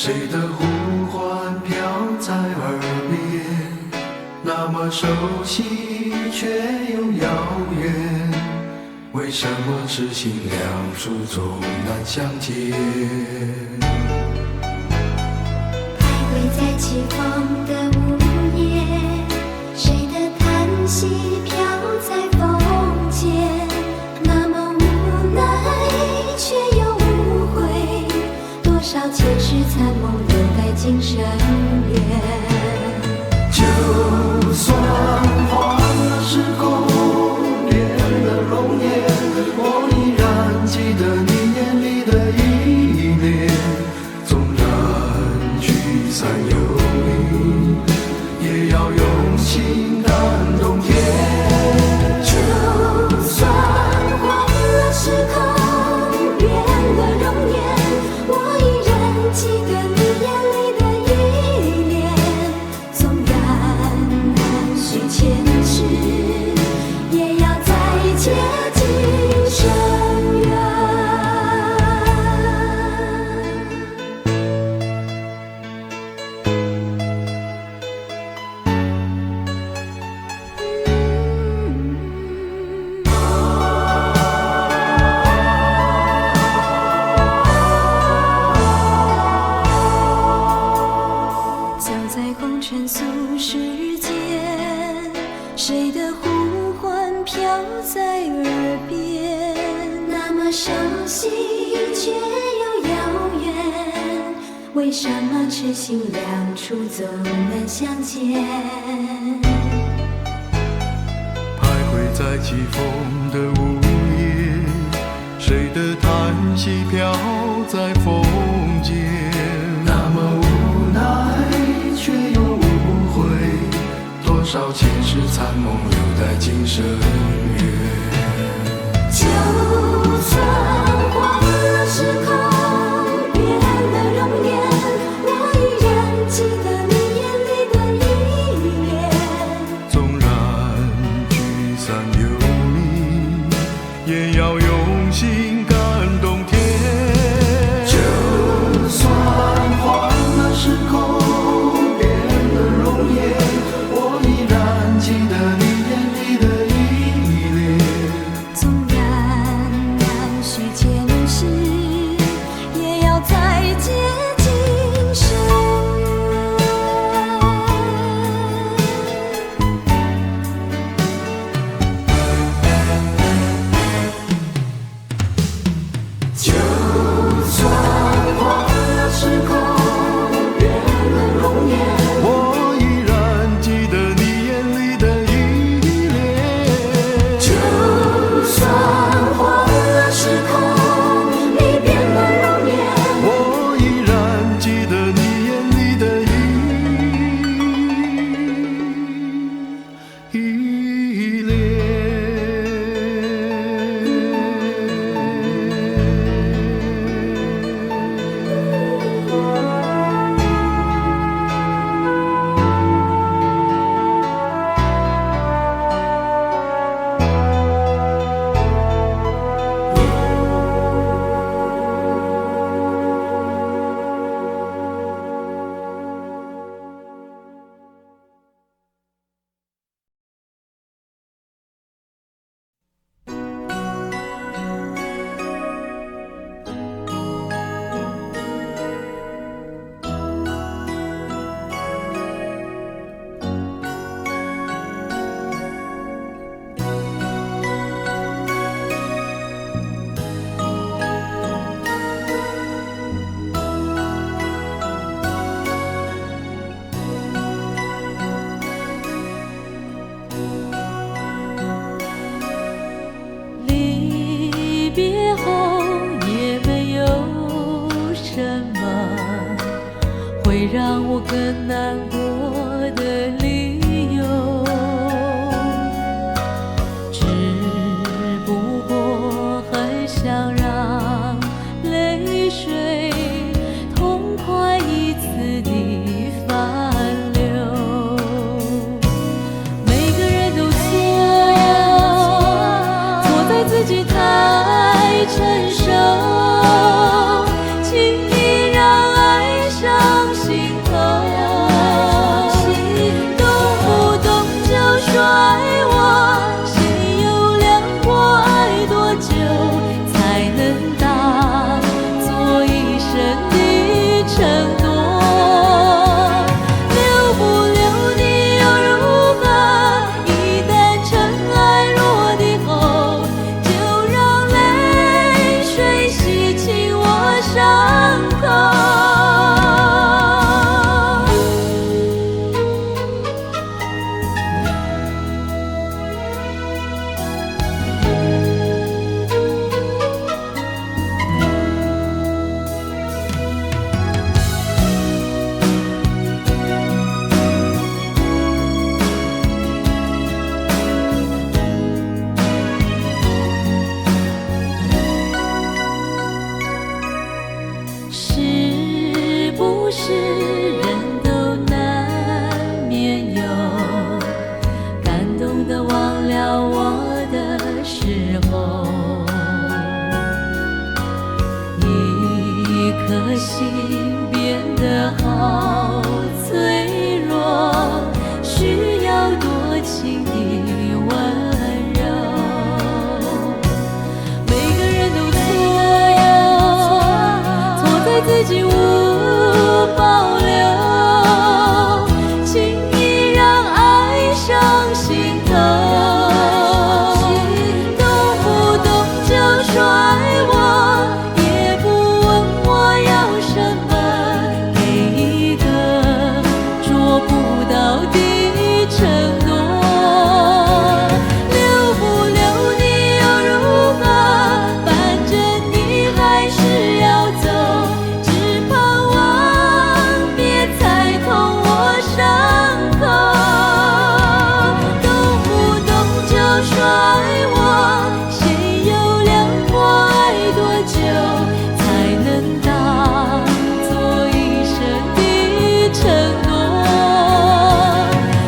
谁的呼唤飘在耳边，那么熟悉却又遥远，为什么痴心两处总难相见？徘徊在起风的午夜，谁的叹息飘在风间，那么无奈却又无悔，多少前世残梦留待今生缘。就算换了时空，变了容颜，我依然记得你眼里的依恋。纵然聚散有离，也要用心感动天。就算换了时空，变了容颜，我依然记得你眼里的依恋。纵然难续前世，也要再接今生缘。走在红尘俗世间，谁的呼唤飘在耳边，那么熟悉却又遥远，为什么痴心两处总难相见？徘徊在起风的午夜，谁的叹息飘在风间，那么无奈却又无悔，多少前世残梦留待今生缘。就算换了时空，变了容颜，我依然记得你眼里的依恋。纵然聚散有离，也要用心感动天。就算换了时空，变了容颜，我依然记得你眼里的依恋。纵然难续前世，也要再接今生就算换了时空，变了容颜，我依然记得你眼里的依恋。就算换了时空，你变了容颜，我依然记得你眼里的依恋。离别后也没有什么会让我更难过的理由，只不过很想让泪水痛快一次地泛流。每个人都错在自己太成熟，轻易让爱上承诺。留不留你又如何？一旦尘埃落地后，就让泪水洗清我伤口。是不是人都难免有感动的忘了我的时候？一颗心变得好脆弱，需要多情的温柔。每个人都错在自己无保留，轻易让爱上心头。动不动就甩我，也不问我要什么，给一个捉不到的承诺。留不留你又如何？反正你还是要走，只盼望别再痛我伤口。动不动就甩我，谁又量过爱多久，才能当作一生的承诺？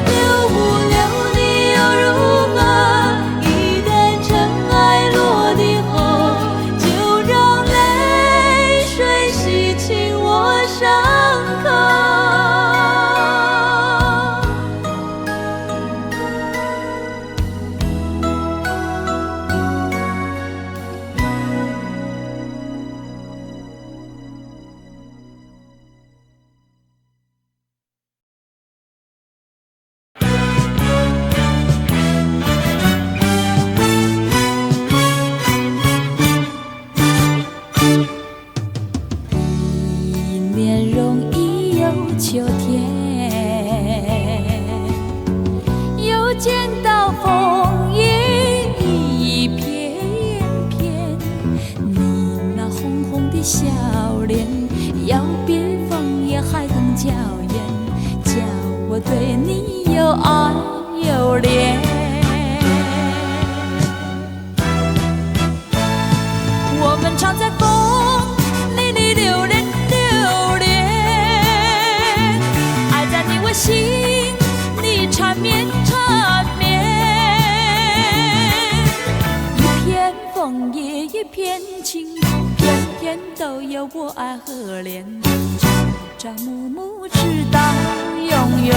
留不留你又如何？一旦尘埃落地后，就让泪水洗清我伤口。一年容易又秋天，又见到枫叶一片片，你那红红的笑脸，要比枫叶还更娇艳，叫我对你又爱又怜。我们常在风里留恋留恋，爱在你我心里缠绵缠绵。一片枫叶一片情，片片都有我爱和怜，朝朝暮暮直到永远。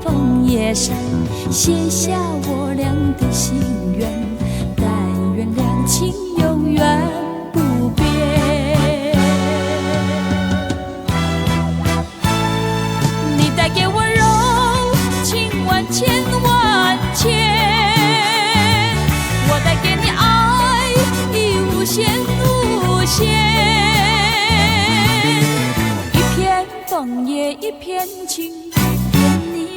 枫叶上写下我俩的心愿，但愿两情永远不变。你带给我柔情万千万千，我带给你爱已无限无限。一片枫叶一片情，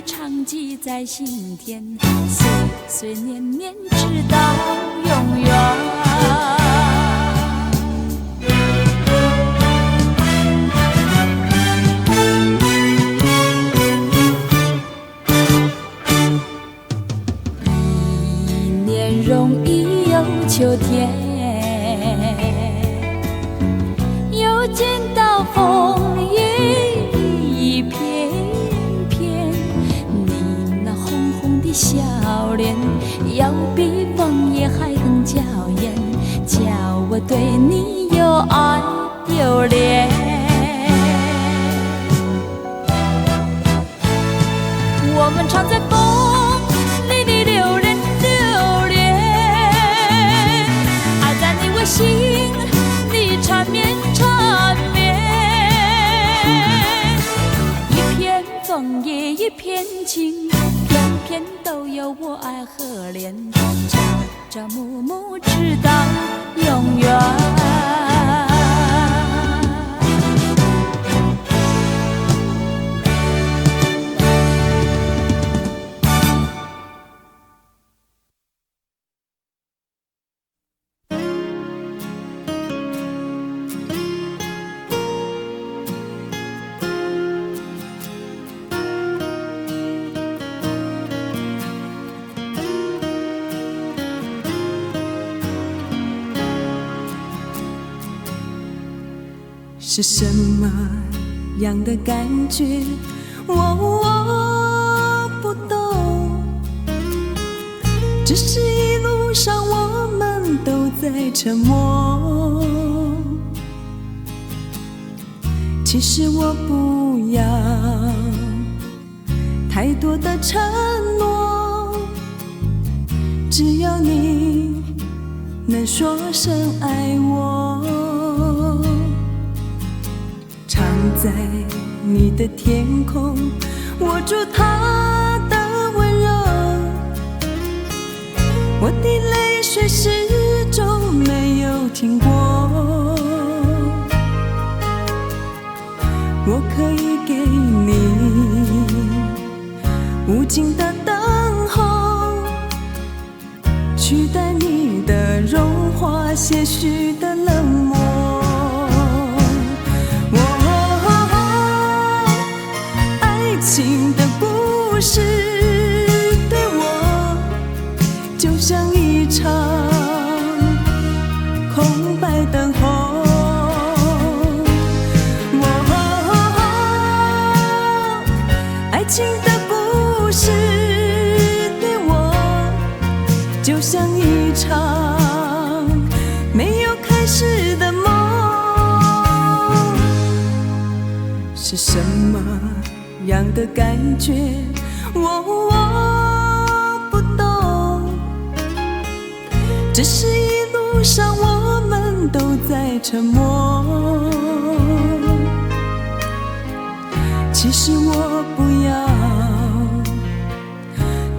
常记在心田，岁岁年年直到永远。一年容易又秋天，又见到枫叶一片我们常在风里里留恋留恋，爱在你微心里缠绵缠绵，一片枫叶一片情，片片都有我爱和恋，朝朝暮暮直到永远。是什么样的感觉？我不懂，只是一路上我们都在沉默。其实我不要太多的承诺，只要你能说声爱我。藏在你的天空，握住它的温柔，我的泪水始终没有停过。我可以给你无尽的等候，取代你的融化，些许的冷漠。爱情的故事对我就像一场空白等候。爱情的故事对我就像一场没有开始的梦。是什么样的感觉？我不懂，只是一路上我们都在沉默。其实我不要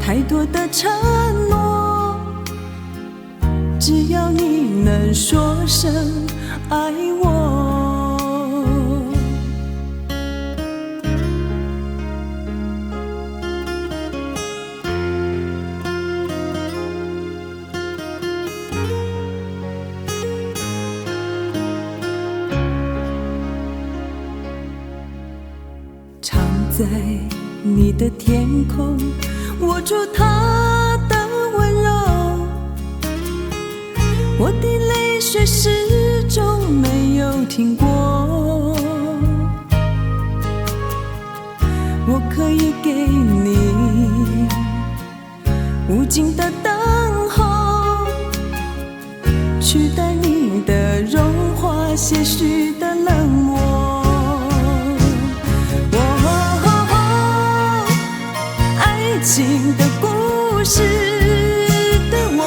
太多的承诺，只要你能说声爱我。在你的天空，握住它的温柔，我的泪水始终没有停过。我可以给你无尽的等候，取代你的融化，些许的冷漠。爱情的故事对我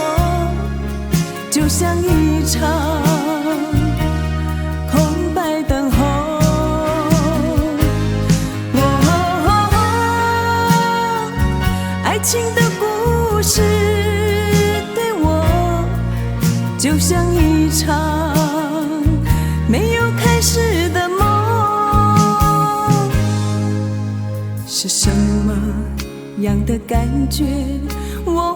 就像一场空白等候。爱情的故事对我就像一场没有开始的梦。是什么样的感觉？我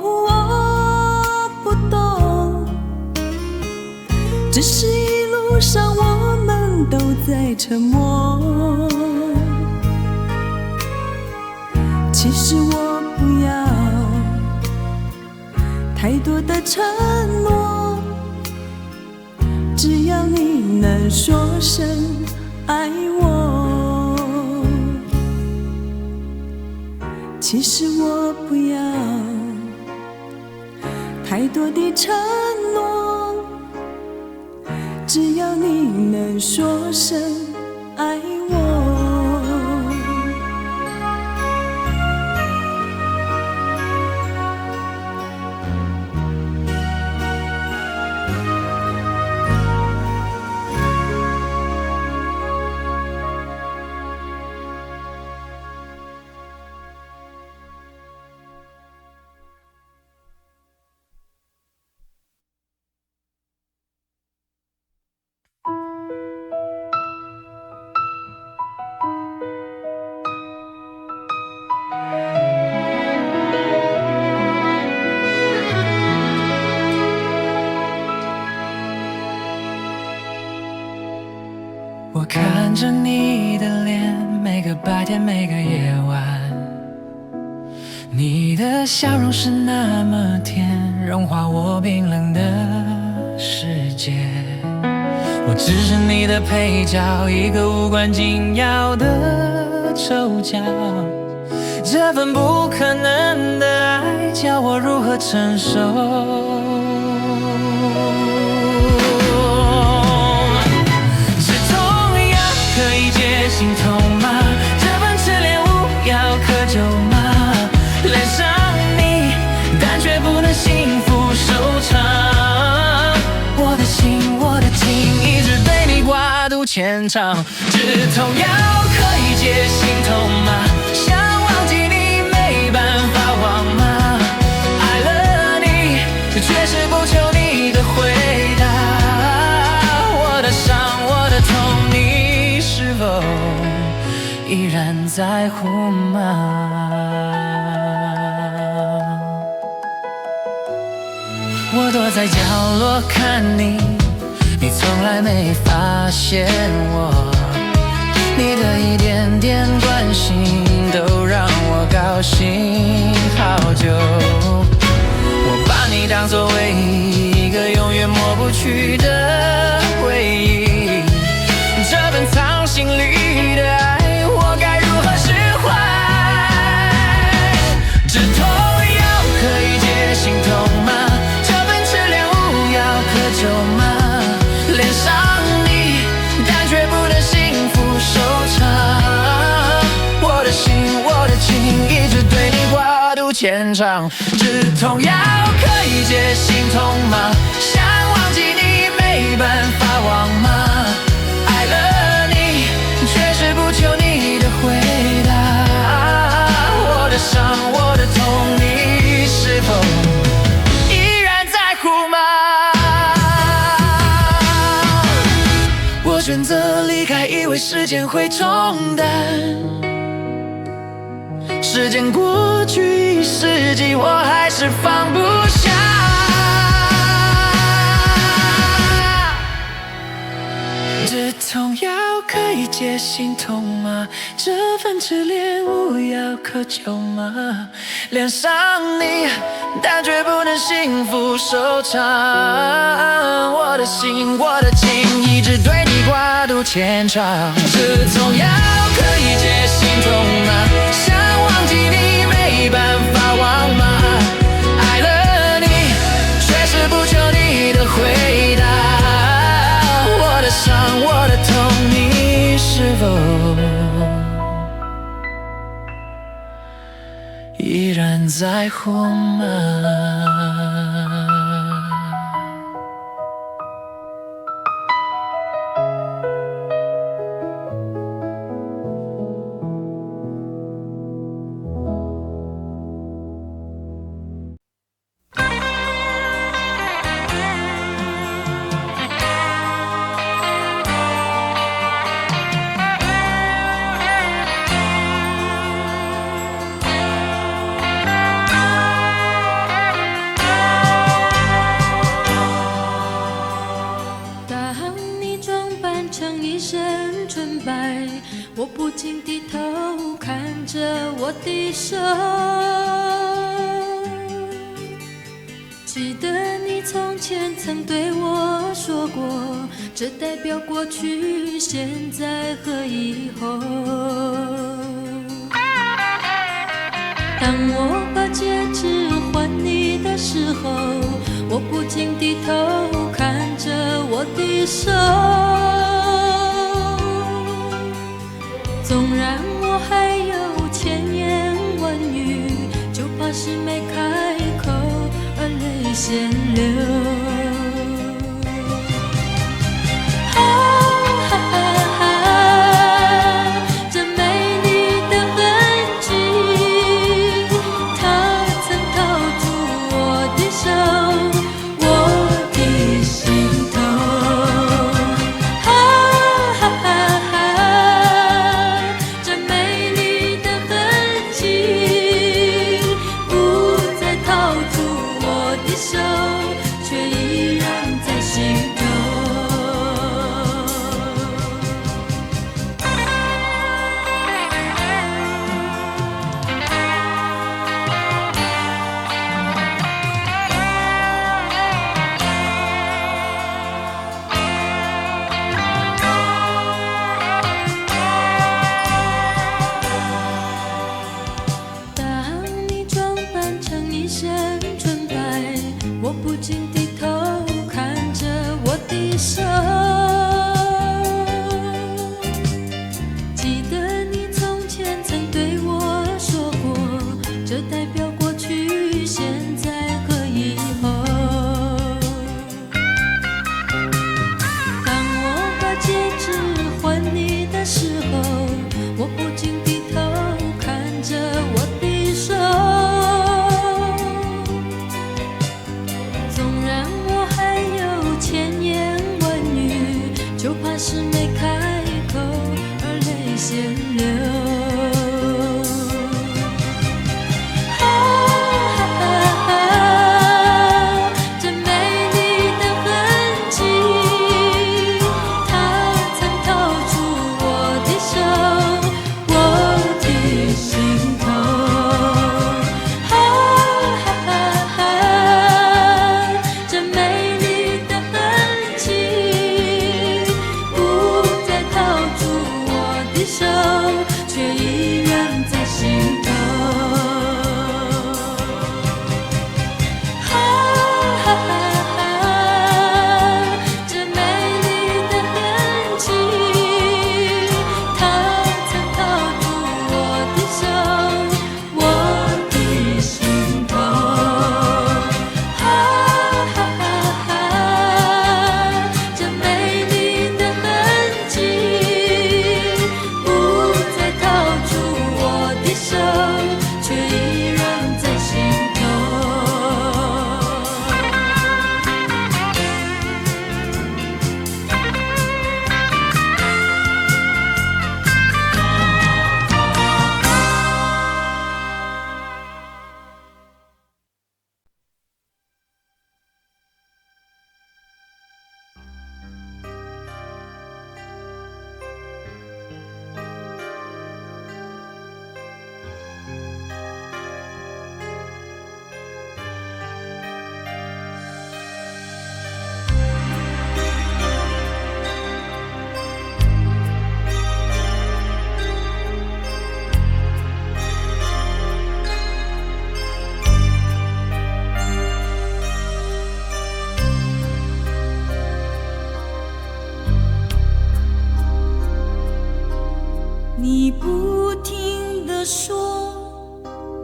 不懂，只是一路上我们都在沉默。其实我不要太多的承诺，只要你能说声爱我。其实我不要太多的承诺，只要你能说声爱我。白天每个夜晚，你的笑容是那么甜，融化我冰冷的世界。我只是你的配角，一个无关紧要的丑角。这份不可能的爱，叫我如何承受？止痛药可以解心痛吗？这份痴恋无药可救吗？恋上你，但却不能幸福收场。我的心，我的情，一直对你挂肚牵肠。止痛药可以解心痛吗？想忘记你没办法忘吗？爱了你，却是不求你的回答。我的伤，我的痛，你是否依然在乎吗？我躲在角落看你，你从来没发现我。你的一点点关心都让我高兴好久。我把你当作唯一一个永远抹不去的回忆。这份藏心里的爱，我该如何释怀？止痛药可以解心痛吗？这份痴恋无药可救吗？恋上你，但却不能幸福收场。我的心，我的情，一直对你挂肚牵肠。止痛药可以解心痛吗？想忘记你没办法忘吗？爱了你，却是不求你的回答。我的伤，我的痛，你是否依然在乎吗？我选择离开，以为时间会冲淡。时间过去1世纪，我还是放不下。止痛药可以解心痛吗？这份痴恋无药可救吗？恋上你，但却不能幸福收场。我的心，我的情，一直对你挂肚牵肠。止痛药可以解心痛吗？想忘记你没办法忘吗？爱了你，却是不求你的回答。我的伤，我的痛，你是否依然在乎吗？我不禁低头看着我的手，记得你从前曾对我说过，这代表过去、现在和以后。当我把戒指还你的时候，我不禁低头看着我的手。纵然我还有千言万语，就怕是没开口而泪先流。这美丽的痕迹，它曾套住我的手，我的心头。这美丽的痕迹，不再套住我的手。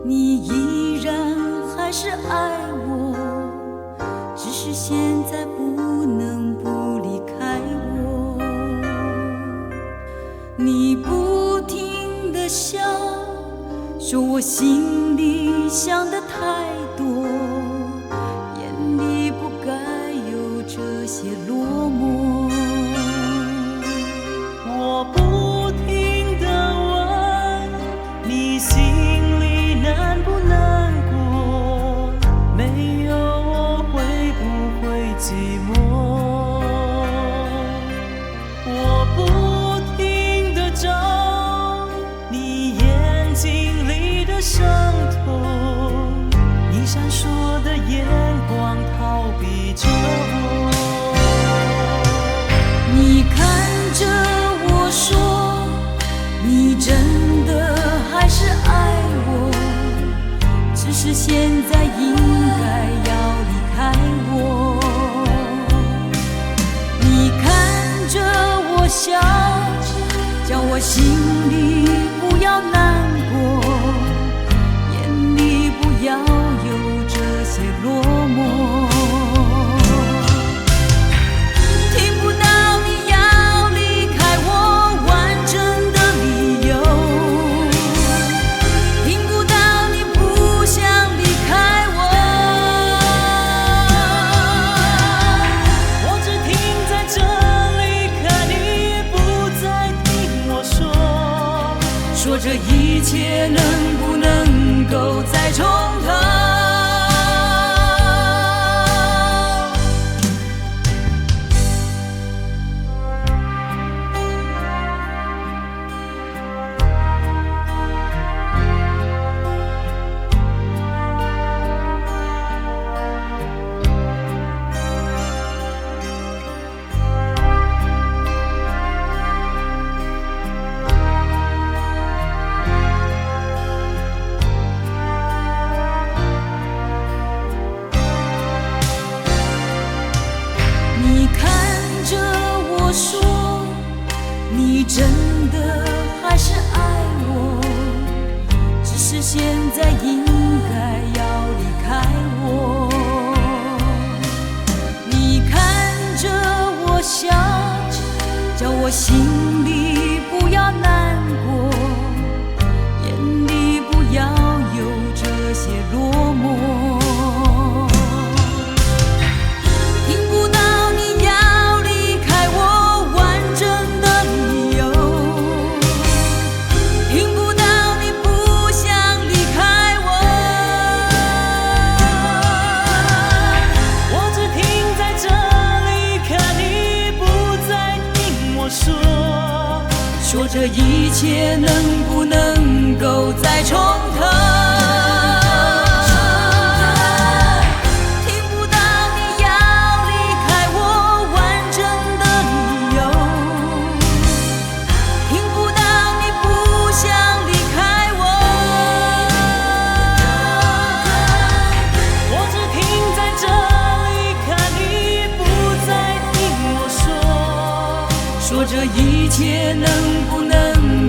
你依然还是爱我，只是现在不能不离开我。你不停地笑，说我心里想的太多，眼里不该有这些落寞。我不停地问你心里难不难过，没有我会不会寂寞？我不停地找你眼睛里的伤痛，你闪烁的眼光逃避着我。你看着我说，你真的还是爱我，只是现在应该要离开我。你看着我笑，叫我心里不要难过，眼里不要有这些落寞。听不到你要离开我完整的理由，听不到你不想离开我，我只停在这里，可你也不再听我说这一切能不能够再从头。你看着我说，你真的还是爱我，只是现在应该要离开我。你看着我笑，叫我心里不要难过，眼里不要有这些落寞。听不到你要离开我完整的理由，听不到你不想离开我，我只停在这里，可你不再听我说这一切能不能够再从头。听不到你要离开我完整的理由，听不到你不想离开我，我只停在这里，可你不再听我说这一切能不能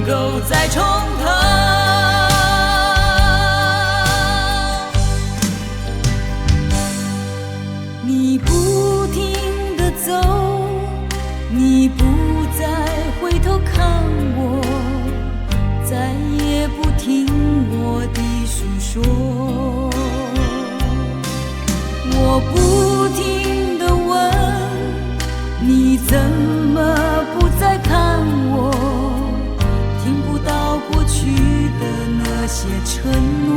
够再从头。你不停地走，你不再回头看我，再也不听我的诉说。我不停地问，你怎么不再看我？听不到过去的那些承诺。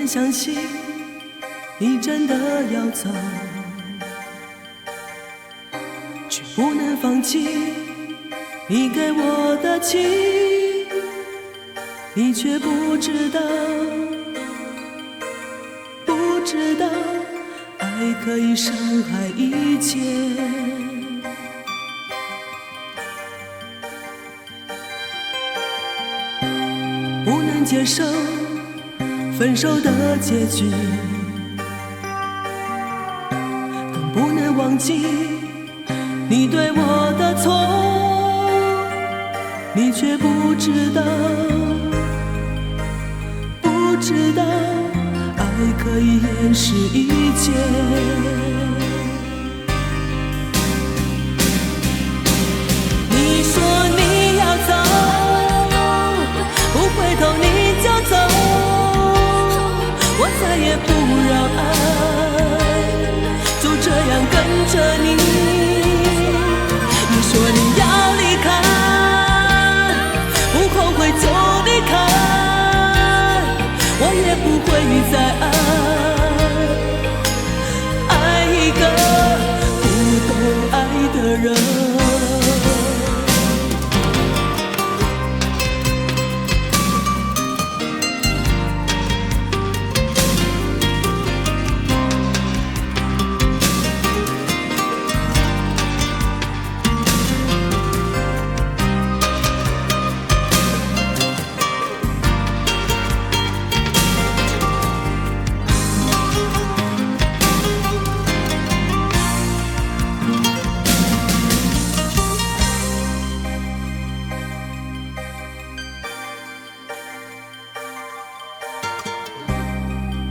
能相信你真的要走，却不能放弃你给我的情，你却不知道，不知道爱可以伤害一切。不能接受分手的结局，更不能忘记你对我的错，你却不知道，不知道爱可以掩饰一切。你说你要走，不回头你就走，我再也不让爱就这样跟着你。你说你要离开，不后悔就离开，我也不会再爱一个不懂爱的人。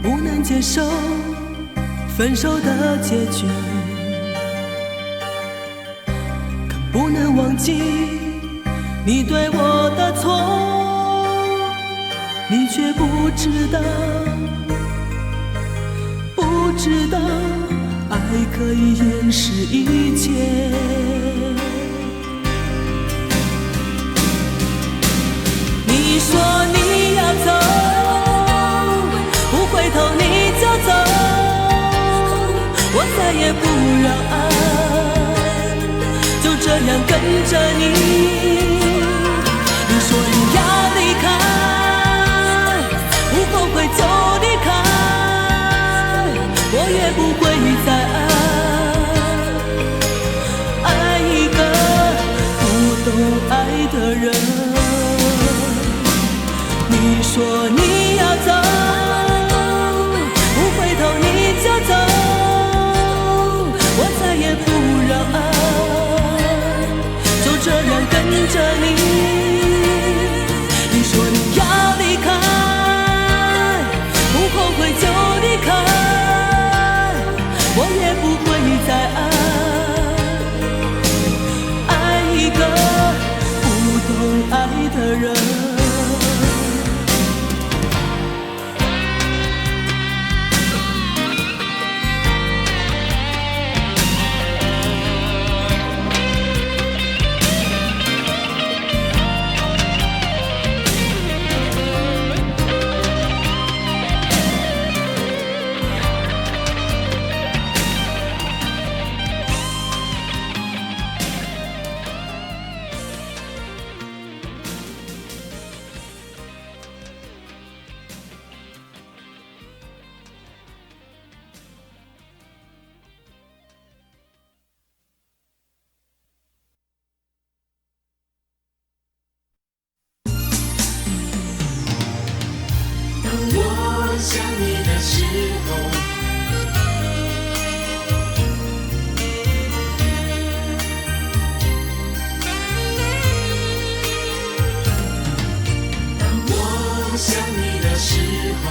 不能接受分手的结局，更不能忘记你对我的错，你却不知道，不知道爱可以掩饰一切。你说你要走，不回头你就走，我再也不让爱就这样跟着你。你说你要离开，不后悔就离开，我也不会再爱一个不懂爱的人。你说你要走，不回头你就走，我再也不让爱就这样跟着你。你说你要离开，不后悔就离开，我也不会再爱一个不懂爱的人。想你的时候，当我想你的时候，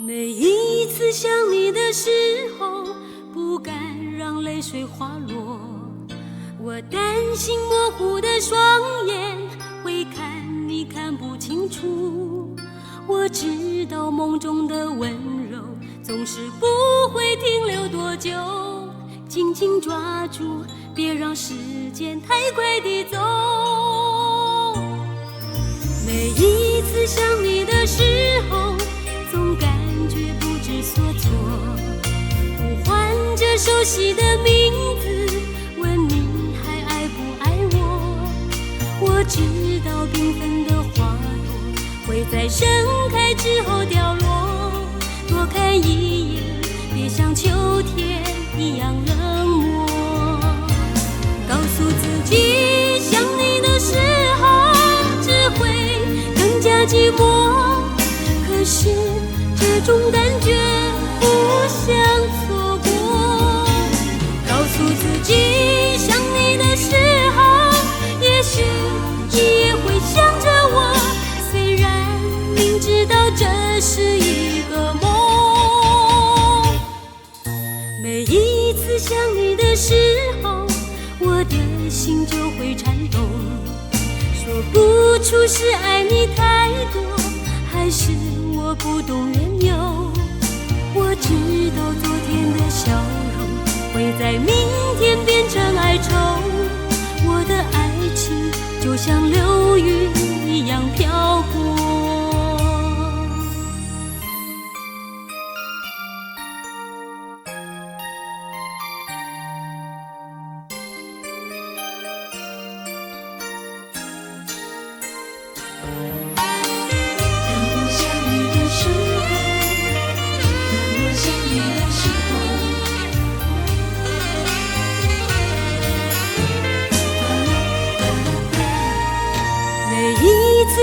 每一次想你的时候，不敢让泪水滑落，我担心模糊的双眼会看你看不清楚，我知道梦中的温柔总是不会停留多久，紧紧抓住，别让时间太快地走。每一次想你的时候，总感觉不知所措，呼唤着熟悉的名字，问你还爱不爱我。我知道缤纷的花朵会在盛开之后掉落，多看一眼，别像秋天一样冷漠。告诉自己，想你的时候只会更加寂寞，可是这种感觉不想错过。告诉自己，想你的时候，也许你也会想着我，虽然明知道这是一个梦。每一次想你的时候，我的心就会颤动，说不出是爱你太多，还是我不懂缘由。我知道昨天的笑容会在明天变成哀愁，我的爱情就像流云一样飘过。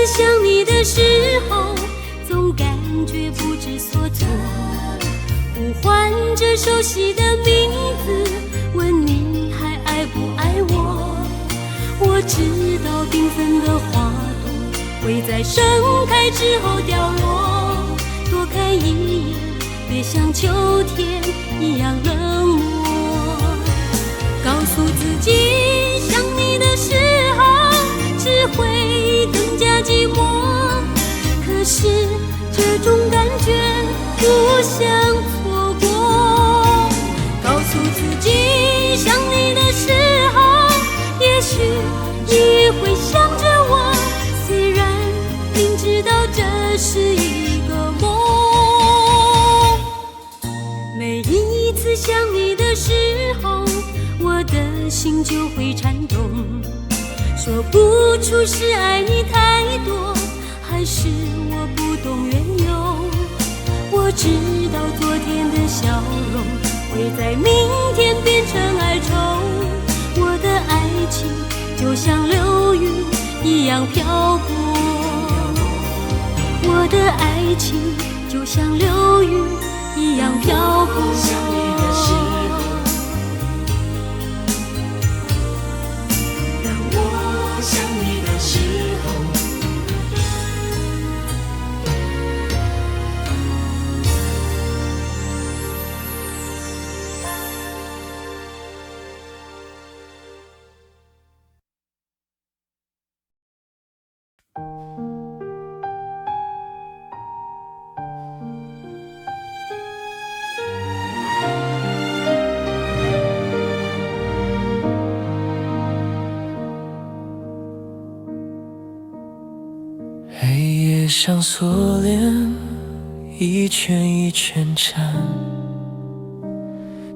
想你的时候，总感觉不知所措，呼唤着熟悉的名字，问你还爱不爱我。我知道缤纷的花朵会在盛开之后掉落，多看一眼，别像秋天一样冷漠。告诉自己，想你的时候只会更加寂寞，可是这种感觉不想错过。告诉自己，想你的时候，也许你也会想着我，虽然明知道这是一个梦。每一次想你的时候，我的心就会颤动，说不出是爱你太多，还是我不懂缘由。我知道昨天的笑容会在明天变成哀愁，我的爱情就像流云一样飘过，我的爱情就像流云一样飘过。想你的时候，当我想你的时候，黑夜像锁链，一圈一圈缠，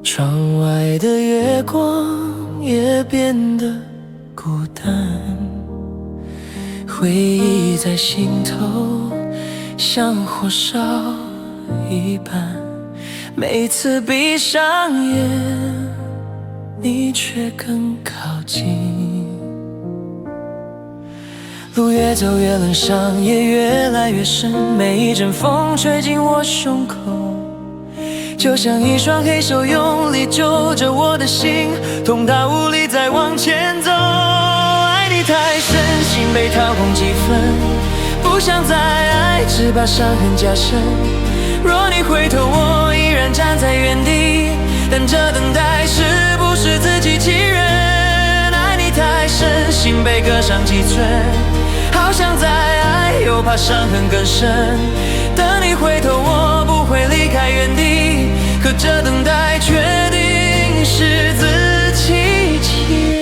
窗外的月光也变得孤单，回忆在心头像火烧一般，每次闭上眼，你却更靠近。路越走越冷，伤也越来越深，每一阵风吹进我胸口，就像一双黑手用力揪着我的心，痛到无力再往前走。爱你太深，心被掏空几分，不想再爱，只把伤痕加深。若你回头，我依然站在原地，等着等待，是不是自欺欺人？爱你太深，心被割伤几寸，好想再爱，又怕伤痕更深。等你回头，我不会离开原地，可这等待决定是自欺欺人。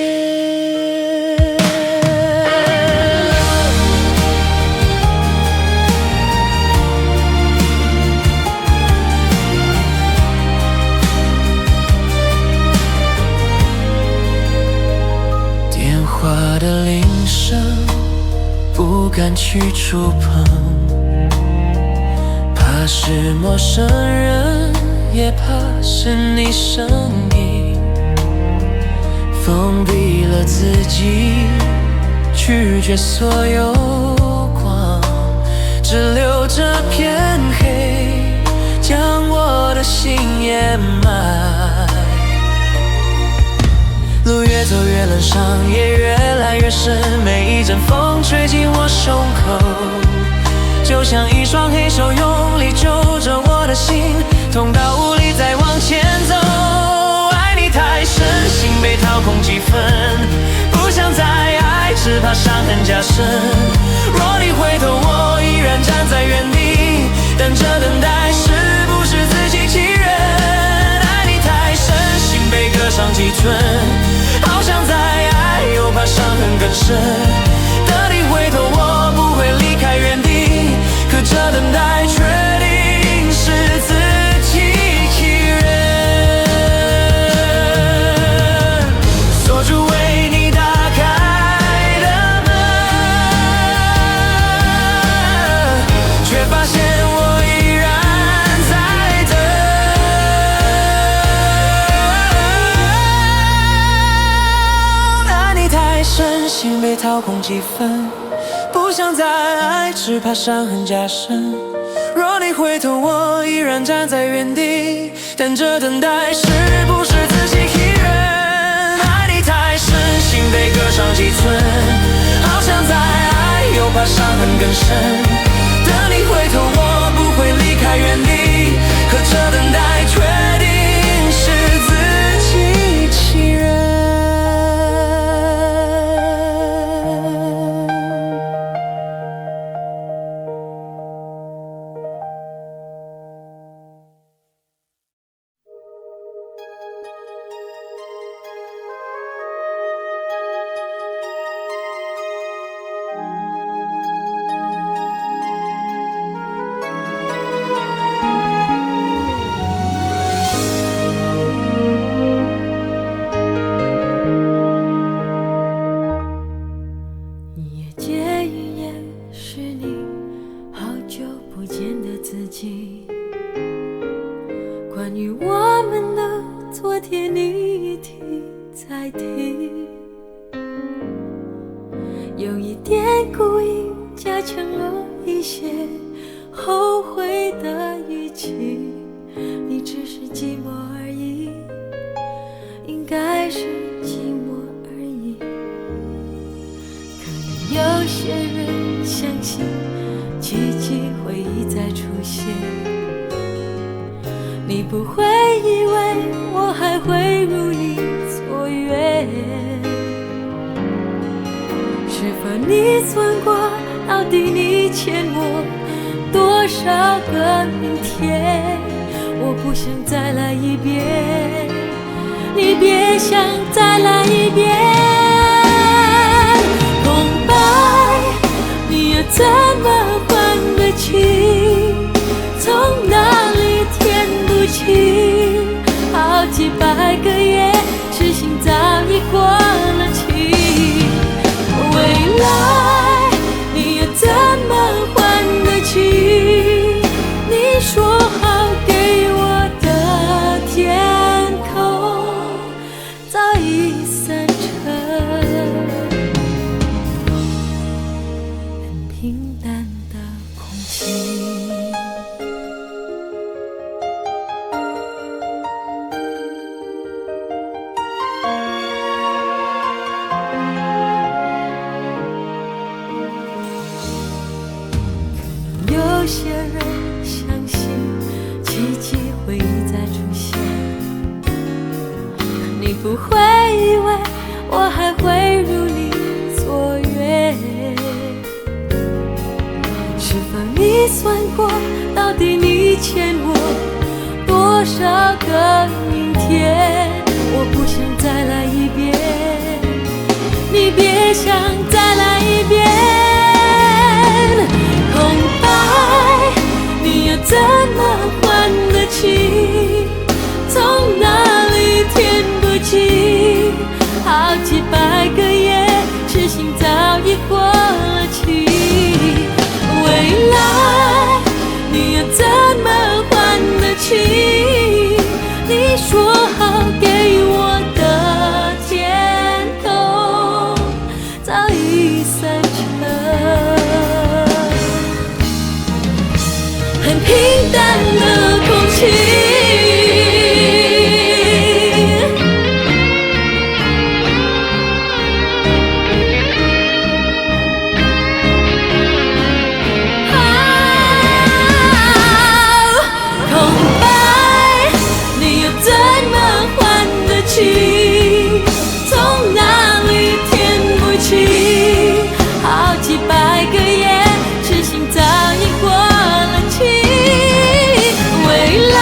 电话的铃声不敢去触碰，怕是陌生人，也怕是你声音，封闭了自己，拒绝所有光，只留这片黑，将我的心掩埋。路越走越冷，伤也越来越深，每一阵风吹进我胸口，就像一双黑手用力揪着我的心，痛到无力再往前走。爱你太深，心被掏空几分，不想再爱，只怕伤痕加深。若你回头，我依然站在原地，但这等待是不是自欺欺人？爱你太深，心被割伤几寸，好想再爱，又怕伤痕更深。等你回头，我不会离开原地，可这等待决定是自欺欺人。锁住为你打开的门，却发现我依然在等。爱你太深，心被掏空几分，不想再爱，只怕伤痕加深。若你回头，我依然站在原地，但这等待是不是自欺欺人？爱你太深，心被割伤几寸，好想再爱，又怕伤痕更深。等你回头，我不会离开原地，可这等待决定是自欺欺人。夜间云烟是你好久不见的自己，关于我们的昨天你一提再提，有一点故意加强了一些后悔的语气，你只是寂寞而已，应该是寂寞而已。可能有些人相信奇迹会一再出现，你不会以为我还会如你所愿。是否你算过，到底你欠我多少个明天？我不想再来一遍，你别想再来一遍。空白，你又怎么还得起？从哪里填不起？好几百个夜，痴心早已过了期。未来，你又怎么还得起？你说好给我的天空，早已散成很平淡的空气。有些人相信奇迹会一再出现，你不会以为我还会如你所愿。算过，到底你欠我多少个明天？我不想再来一遍，你别想再来一遍。空白，你又怎么还得起？从哪里填补起？好几百个夜，痴心早已过了期。未来，你又怎么还得起？你说好给我的天空，早已散成很平淡的空气。从哪里填补起？好几百个夜，痴心早已过了期。未来，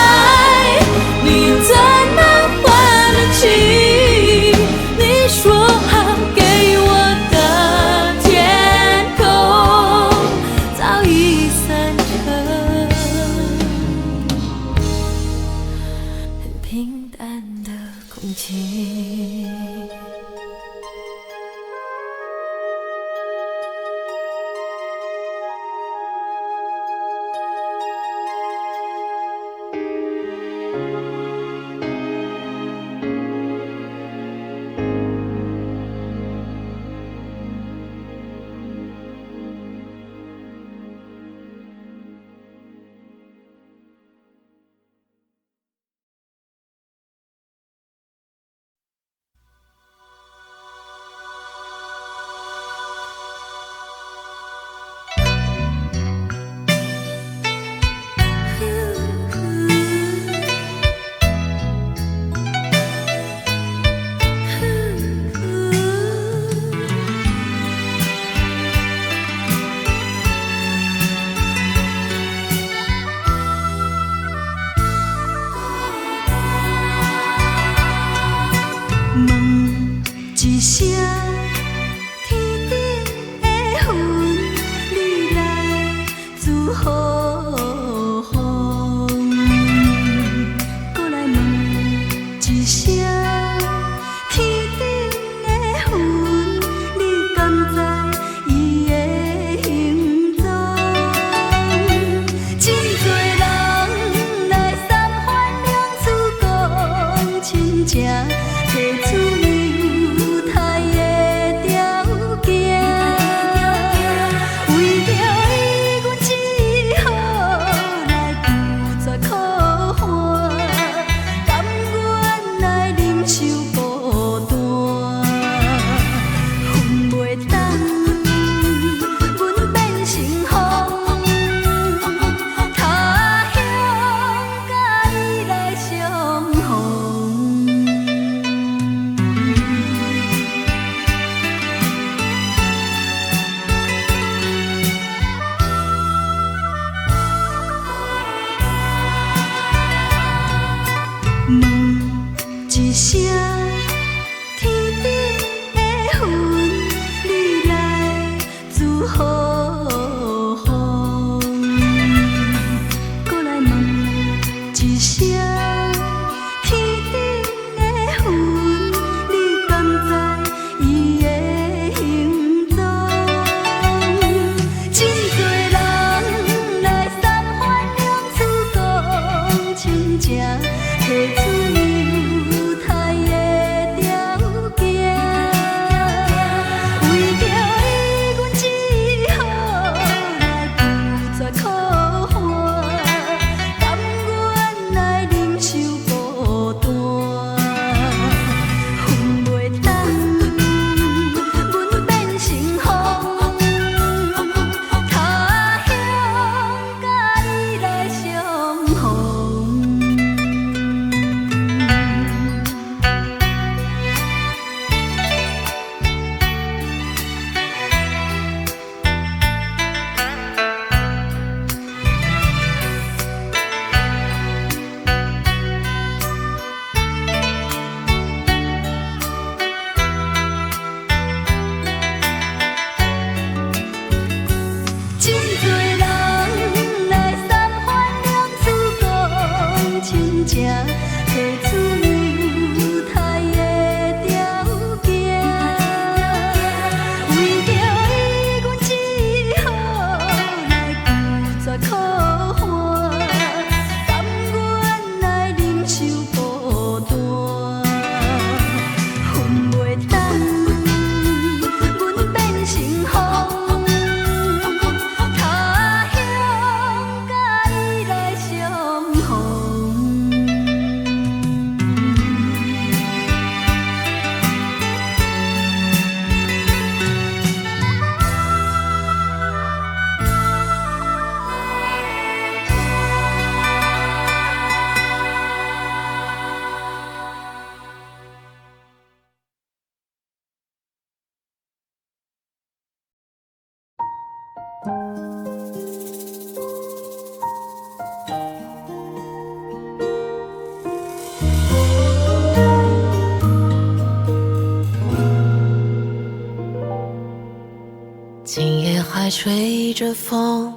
今夜还吹着风，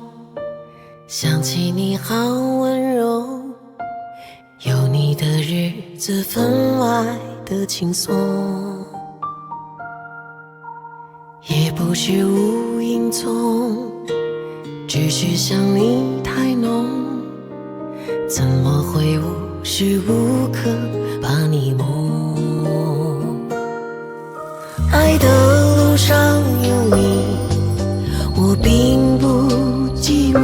想起你好温柔，有你的日子分外的轻松，也不是无影踪，只是想你太浓，怎么会无时无刻把你梦？爱的路上有你，我并不寂寞，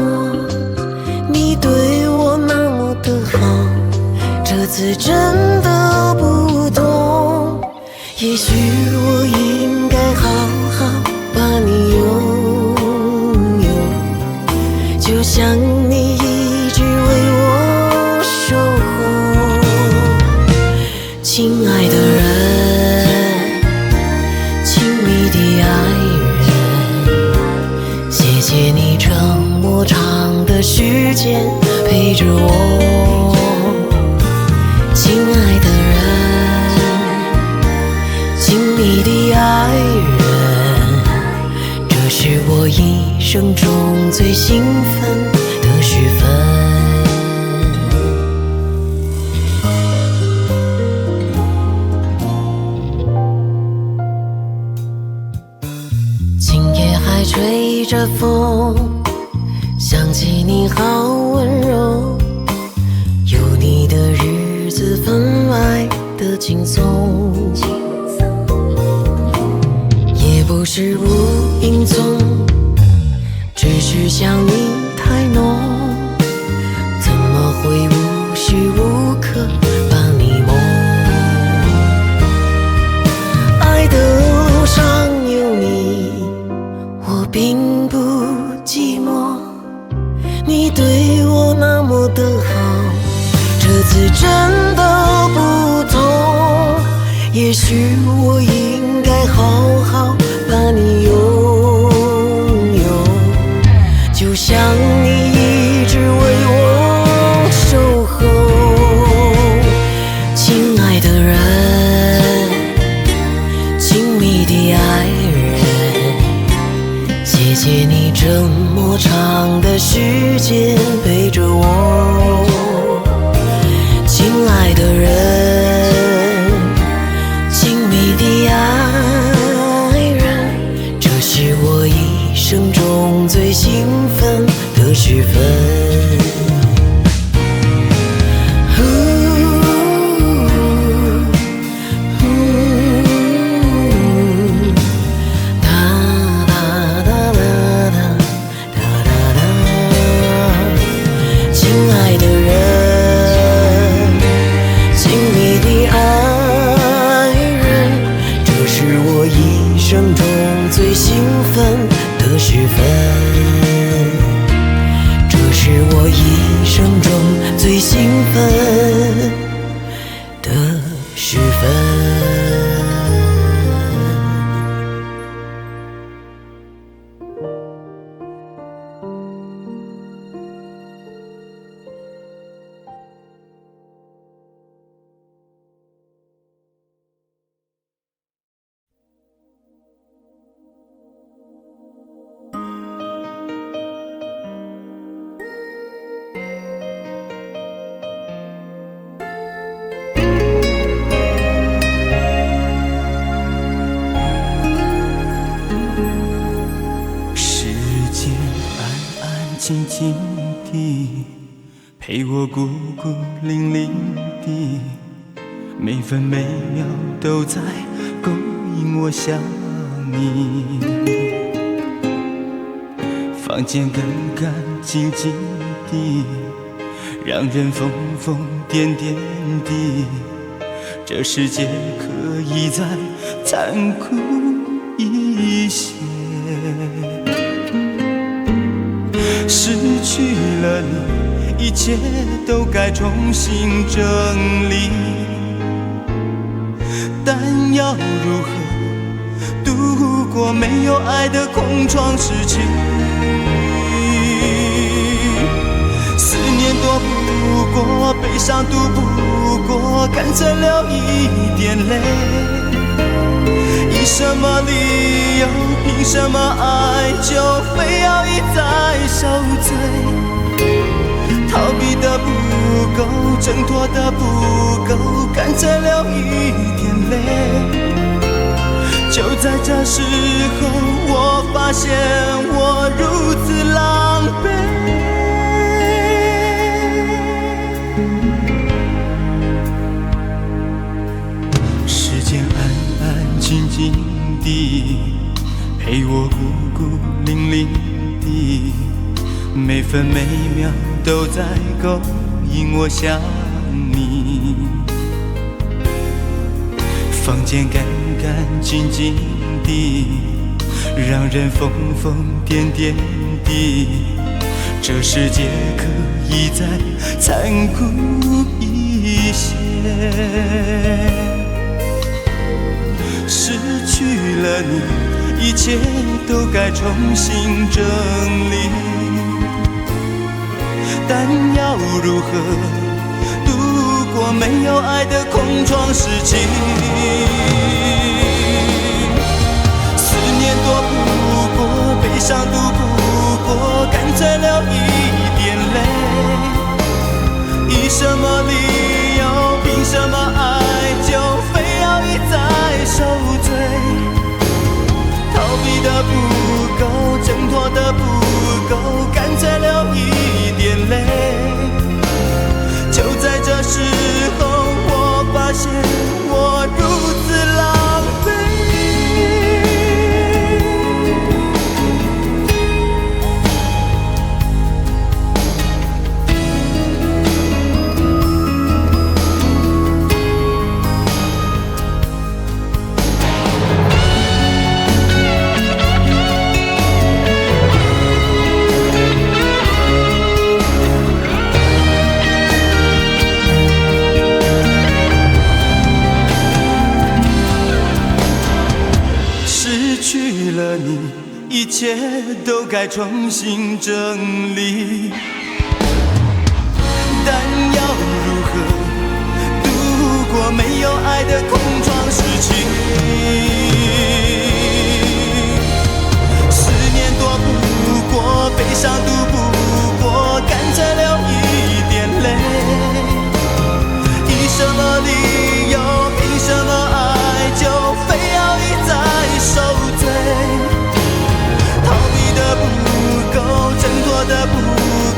你对我那么的好，这次真的不同。也许我应该好好把你拥有，就像你一直为我守候。亲爱的人，亲密的爱人，谢谢你这么长的时间陪着我。亲爱的人，亲密的爱人，这是我一生中最兴奋的时分。今夜还吹着风，想起你好温柔，有你的日子分外的轻松，也不是无影踪，只是想你太浓，怎么会无时无刻把你梦？爱的路上有你，我并不寂寞，你对我那么的好，这次真的不同。也许我应该好好把你拥有，就像你一直为我守候。亲爱的人，亲密的爱人，谢谢你这么长的时间陪着我。亲爱的人，亲密的爱人，这是我一生中最兴奋的时分。亲爱的人，亲密的爱人，这是我一生中最兴奋的时分，这是我一生中最兴奋的时分。静静地陪我孤孤零零地，每分每秒都在勾引我想你。房间干干净净地，让人疯疯癫癫地，这世界可以再残酷一些。失去了你，一切都该重新整理，但要如何度过没有爱的空窗时期？过，悲伤渡不过，干脆流一点泪。以什么理由，凭什么爱，就非要一再受罪？逃避的不够，挣脱的不够，干脆流一点泪。就在这时候，我发现我如此狼狈。时间安安静静地陪我孤孤零零地，每分每秒都在勾引我想你。房间干干净净地，让人疯疯癫癫地，这世界可以再残酷一些。失去了你，一切都该重新整理，但要如何度过没有爱的空窗时期？思念躲不过，悲伤渡不过，干脆流一点泪。以什么理由，凭什么爱，就非要一再受罪？逃避的不够，挣脱的不够，干脆流一点泪。就在这时候，我发现我如此狼狈。一切都该重新整理，但要如何度过没有爱的空窗时期？思念躲不过，悲伤渡不过，干脆流一点泪。以什么理由，凭什么爱，就非要一再受罪？逃避的不够，挣脱的不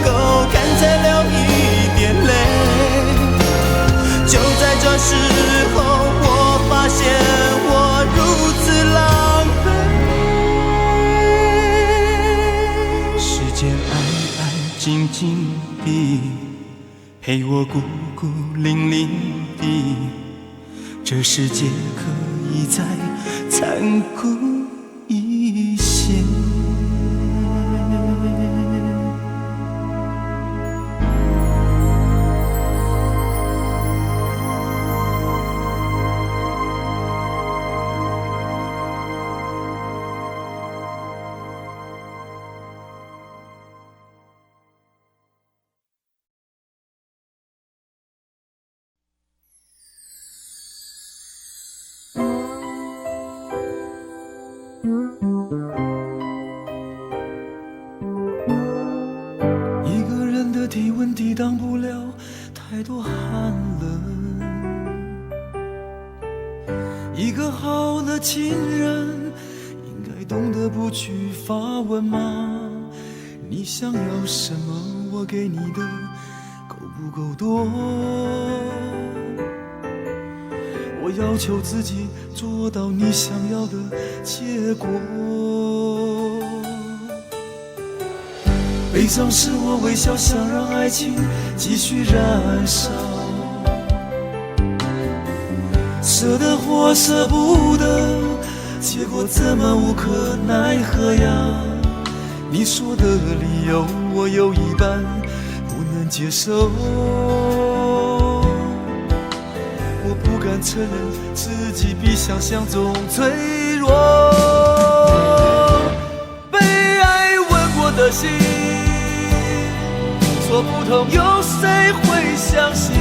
够，干脆流一点泪。就在这时候，我发现我如此狼狈。时间安安静静地陪我孤孤零零地，这世界可以再残酷一些。体温抵挡不了太多寒冷，一个好的情人应该懂得不去发问吗？你想要什么，我给你的够不够多？我要求自己做到你想要的结果。悲伤使我微笑，想让爱情继续燃烧。舍得或舍不得，结果怎么无可奈何呀？你说的理由我有一半不能接受，我不敢承认自己比想象中脆弱。被爱吻过的心说不痛，有谁会相信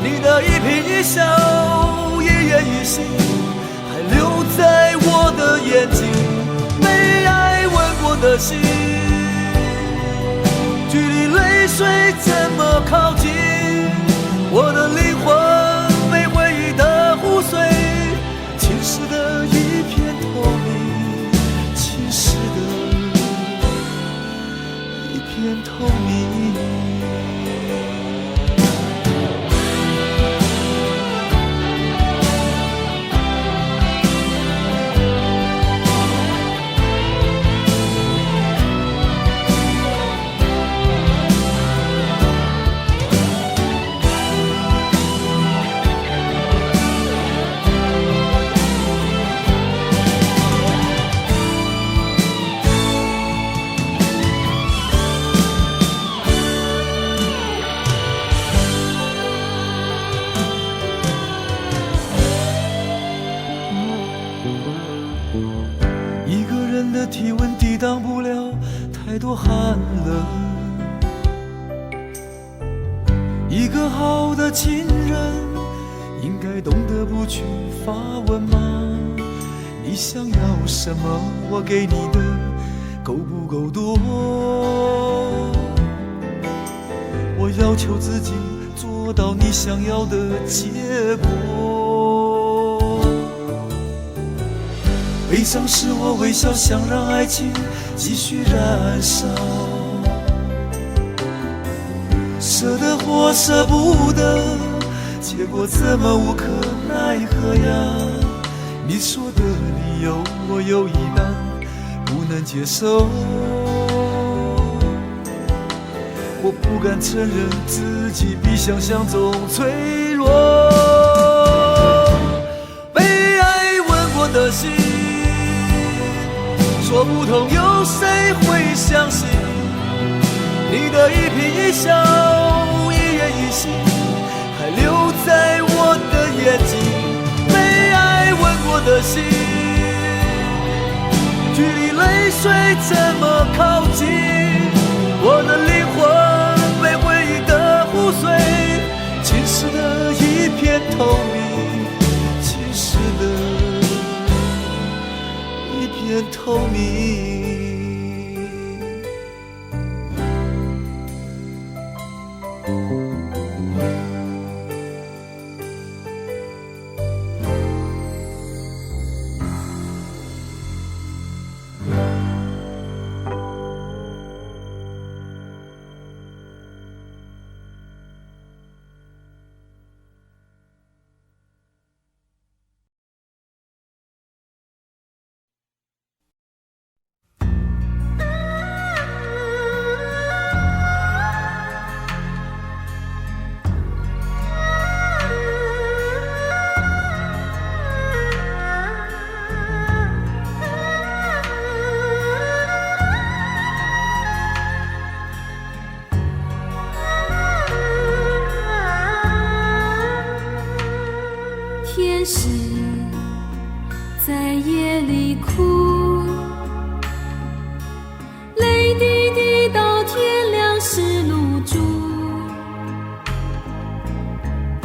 你的一颦一笑，一言一行还留在我的眼睛。被爱吻过的心，距离泪水这么靠近，我的灵魂被回忆的湖水侵蚀的一片透明，侵蚀的一片透明。一个人的体温抵挡不了太多寒冷，一个好的情人应该懂得不去发问吗？你想要什么，我给你的够不够多？我要求自己做到你想要的结果。悲伤使我微笑，想让爱情继续燃烧，舍得或舍不得，结果怎么无可奈何呀？你说的理由我有一半不能接受，我不敢承认自己比想象中脆弱。被爱吻过的心，说不通有谁会相信你的一颦一笑，一言一行还留在我的眼睛。被爱吻过的心，距离泪水这么靠近，我的灵魂被回忆的湖水侵蚀的一片透明，侵蚀的一片透明。天使在夜里哭，泪滴滴到天亮是露珠。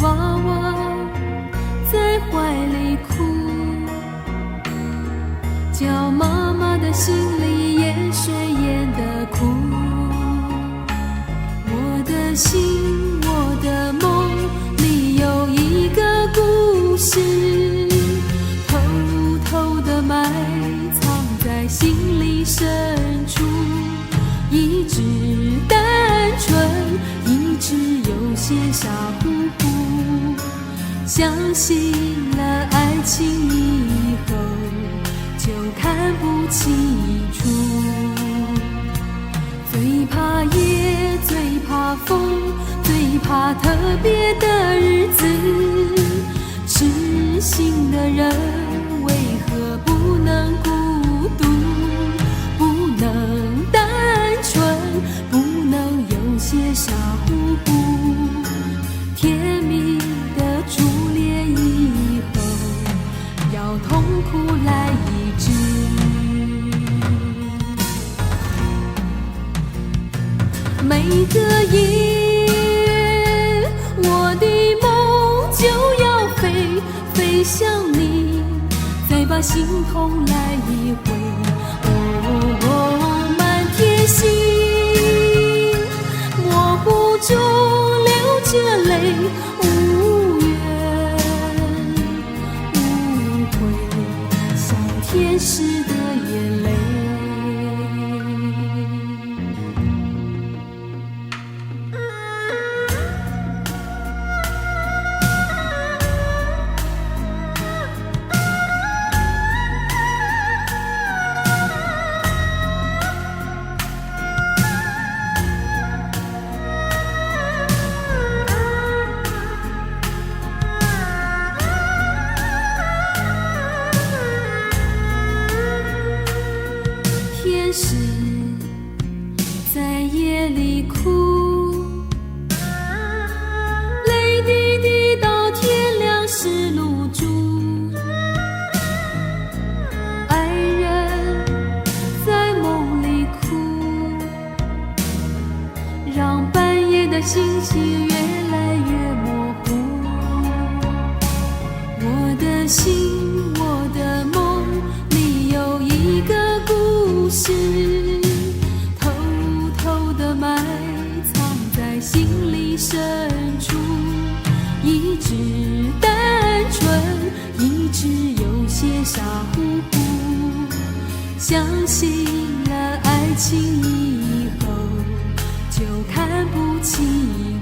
娃娃在怀里哭，叫妈妈的心里淹水淹得苦。我的心，我的梦里有一个故事，偷偷地埋藏在心里深处，一直单纯，一直有些傻乎乎，相信了爱情以后就看不清楚。最怕夜，最怕风，最怕特别的日子，痴心的人为何不能孤独，不能单纯，不能有些傻乎乎。甜蜜的初恋以后要痛苦来医治。每个夜把心痛来一回。哦，满天星，模糊中流着泪，无怨无悔，像天使的眼泪。天使在夜里哭，泪滴滴到天亮是露珠。爱人在梦里哭，让半夜的星星越来越模糊。我的心，我的梦里有一个故事，偷偷地埋藏在心里深处，一直单纯，一直有些傻乎乎，相信了爱情以后，就看不清